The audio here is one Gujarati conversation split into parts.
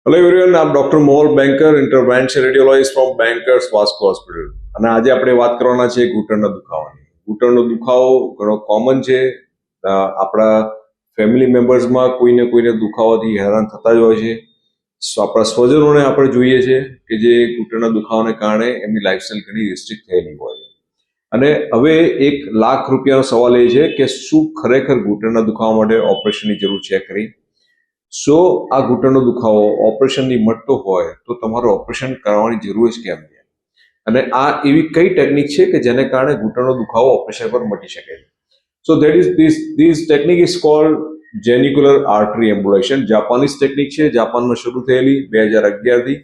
Hello everyone, I'm doctor Mohal Banker, intervention radiologist from Bankers vascular hospital. અને આજે આપણે વાત કરવાના છે ઘૂંટણના દુખાવાની. ઘૂંટણનો દુખાવો ઘણો કોમન છે. આપણા ફેમિલી મેમ્બર્સમાં કોઈને દુખાવાથી હેરાન થતા જ હોય છે. આપણા સ્વજનોને આપણે જોઈએ છે કે જે ઘૂંટણના દુખાવાને કારણે એમની લાઈફસ્ટાઈલ ઘણી રિસ્ટ્રિક્ટ થયેલી હોય છે. અને હવે ₹1 લાખ સવાલ એ છે કે શું ખરેખર ઘૂંટણના દુખાવા માટે ઓપરેશનની જરૂર છે ખરી? આ ઘૂંટણનો દુખાવો ઓપરેશનની મટતો હોય તો તમારે ઓપરેશન કરાવવાની જરૂર જ કેમ છે? અને આ એવી કઈ ટેકનિક છે કે જેને કારણે ઘૂંટણનો દુખાવો ઓપરેશન પર મટી શકે છે? So that is this technique is called genicular artery embolization. Japanese technique છે, જાપાનમાં શરૂ થયેલી 2011થી,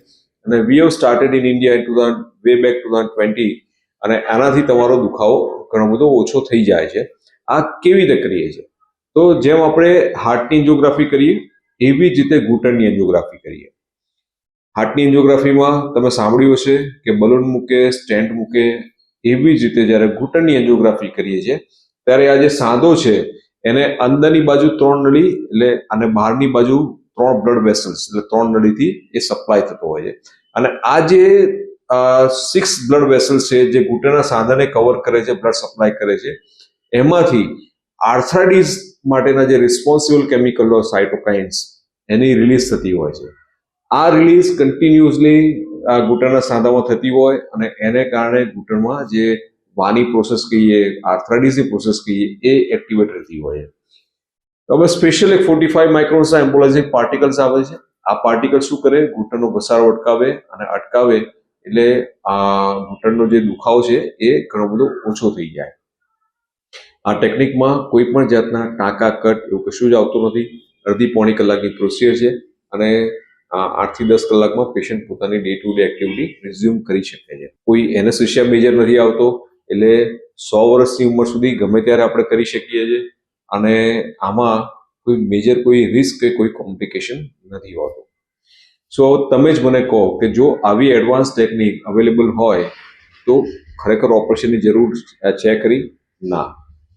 અને we have started in India way back 2020. અને આનાથી તમારો દુખાવો ઘણો બધો ઓછો થઈ જાય છે. આ કેવી રીતે કરીએ છીએ? તો જેમ આપણે હાર્ટની એન્જિયોગ્રાફી કરીએ એવી જ રીતે ઘૂંટણની એન્જિયોગ્રાફી કરીએ. હાર્ટની એન્જિયોગ્રાફીમાં તમે સાંભળ્યું હશે કે બલૂન મૂકે, સ્ટેન્ટ મૂકે. એવી જ રીતે જ્યારે ઘૂંટણની એન્જિયોગ્રાફી કરીએ છીએ ત્યારે આ જે સાંધો છે એને અંદરની બાજુ 3 નળી એટલે અને બહારની બાજુ 3 બ્લડ વેસલ્સ એટલે 3 નળીથી એ સપ્લાય થતો હોય છે. અને આ જે 6 બ્લડ વેસલ્સ છે જે ઘૂંટણના સાંધાને કવર કરે છે, બ્લડ સપ્લાય કરે છે, એમાંથી આર્થરાઇટિસ માટેના જે રિસ્પોન્સિબલ કેમિકલો સાઇટોકાઇન્સ એની રિલીઝ થતી હોય છે. આ રિલીઝ કન્ટિન્યુઅસલી ઘૂંટણના સાંધામાં થતી હોય અને એને કારણે ઘૂંટણમાં જે વાની પ્રોસેસ કહીએ, આર્થરાઇટિસની પ્રોસેસ કહીએ, એ એક્ટિવેટ થતી હોય છે. તો હવે સ્પેશિયલ 45 માઇક્રોન્સના એમ્બોલાઇઝિંગ પાર્ટિકલ્સ આવે છે. આ પાર્ટિકલ શું કરે? ઘૂંટણનો ઘસારો અટકાવે એટલે ઘૂંટણનો જે દુખાવો છે એ ઘણો બધો ઓછો થઈ જાય. આ ટેકનિકમાં કોઈ પણ જાતના ટાંકા, કટ એવું કશું જ આવતું નથી. અડધી-પોણી કલાકની પ્રોસિજર છે અને 8 થી 10 કલાકમાં પેશન્ટ પોતાની day to day activity resume કરી શકે છે. કોઈ એનેસ્થેસિયા મેજર નથી આવતો, એટલે 100 વર્ષની ઉંમર સુધી ગમે ત્યારે આપણે કરી શકીએ છીએ. અને આમાં કોઈ મેજર કોઈ રિસ્ક કે કોઈ કોમ્પ્લિકેશન નથી હોતું. સો તમે જ મને કહો કે જો આવી એડવાન્સ ટેકનિક અવેલેબલ હોય તો ખરેખર ઓપરેશનની જરૂર છે ખરી? ના.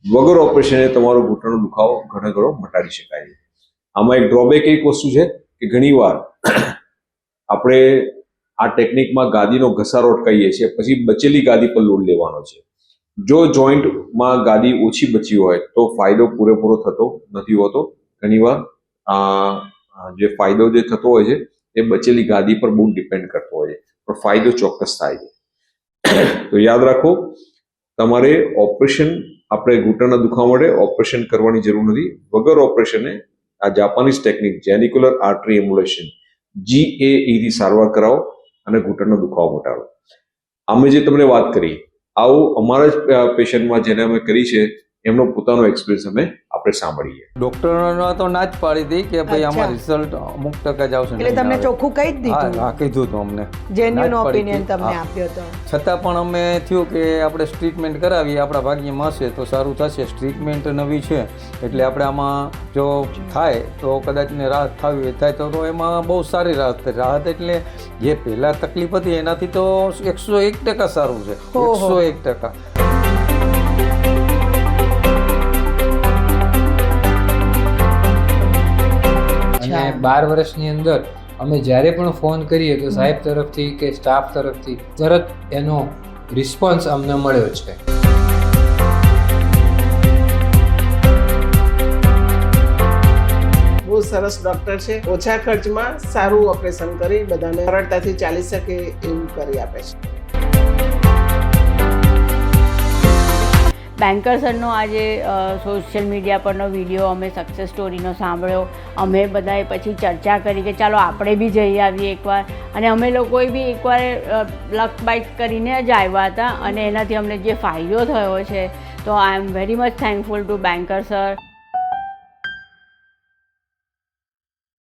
વગર ઓપરેશને તમારો ઘૂંટણનો દુખાવો ઘણો મટાડી શકાય છે. આમાં એક ડ્રોબેક એક વસ્તુ છે કે ઘણીવાર આપણે આ ટેકનિકમાં ગાદીનો ઘસારો અટકાવીએ છીએ, પછી બચેલી ગાદી પર લોડ લેવાનો છે. જો જોઈન્ટમાં ગાદી ઓછી બચી હોય તો ફાયદો પૂરેપૂરો થતો નથી હોતો. ઘણીવાર જે ફાયદો જે થતો હોય છે એ બચેલી ગાદી પર બહુ ડિપેન્ડ કરતો હોય છે, પણ ફાયદો ચોક્કસ થાય છે. તો યાદ રાખો, તમારે ઓપરેશન આપણે ઘૂંટણના દુખાવા માટે ઓપરેશન કરવાની જરૂર નથી. વગર ઓપરેશને આ જાપાનીઝ ટેકનિક જેનિક્યુલર આર્ટરી એમ્બ્યુલેશન GAE થી સારવાર કરાવો અને ઘૂંટણનો દુખાવો મટાડો. અમે જે તમને વાત કરી આવું અમારા જ પેશન્ટમાં જેને અમે કરી છે એમનો પોતાનો એક્સપિરિયન્સ આપણે સાંભળીએ. ડોક્ટરો તો ના જ પાડી હતી કે ભાઈ આમાં રિઝલ્ટ અમુક ટકા જ આવશે. એટલે તમને ચોખ્ખું કહી જ દીધું? હા, કીધું હતું અમને. જેન્યુઇન ઓપિનિયન તમને આપ્યો હતો. છતાં પણ અમે થયું કે આપણે ટ્રીટમેન્ટ કરાવીએ, આપણા ભાગ્યમાં હશે તો સારું થશે. ટ્રીટમેન્ટ નવી છે એટલે આપણે આમાં જો થાય તો કદાચ ને રાહત થાય તો એમાં બહુ સારી રાહત એટલે જે પહેલાં તકલીફ હતી એનાથી તો 101% સારું છે. 101%. અને 12 વર્ષની અંદર અમે જ્યારે પણ ફોન કરીએ તો સાહેબ તરફથી કે સ્ટાફ તરફથી તરત એનો રિસ્પોન્સ અમને મળ્યો છે. બહુ સરસ ડૉક્ટર છે. ઓછા ખર્ચમાં સારું ઓપરેશન કરી બધાને સરળતાથી ચાલી શકે એવું કરી આપે છે. બેન્કર સરનો આજે સોશિયલ મીડિયા પરનો વિડીયો અમે સક્સેસ સ્ટોરીનો સાંભળ્યો. અમે બધાએ પછી ચર્ચા કરી કે ચાલો આપણે બી જઈ આવીએ એકવાર. અને અમે લોકોએ બી એકવાર લક બાઇક કરીને જ આવ્યા હતા અને એનાથી અમને જે ફાયદો થયો છે તો I am very much thankful to Banker sir.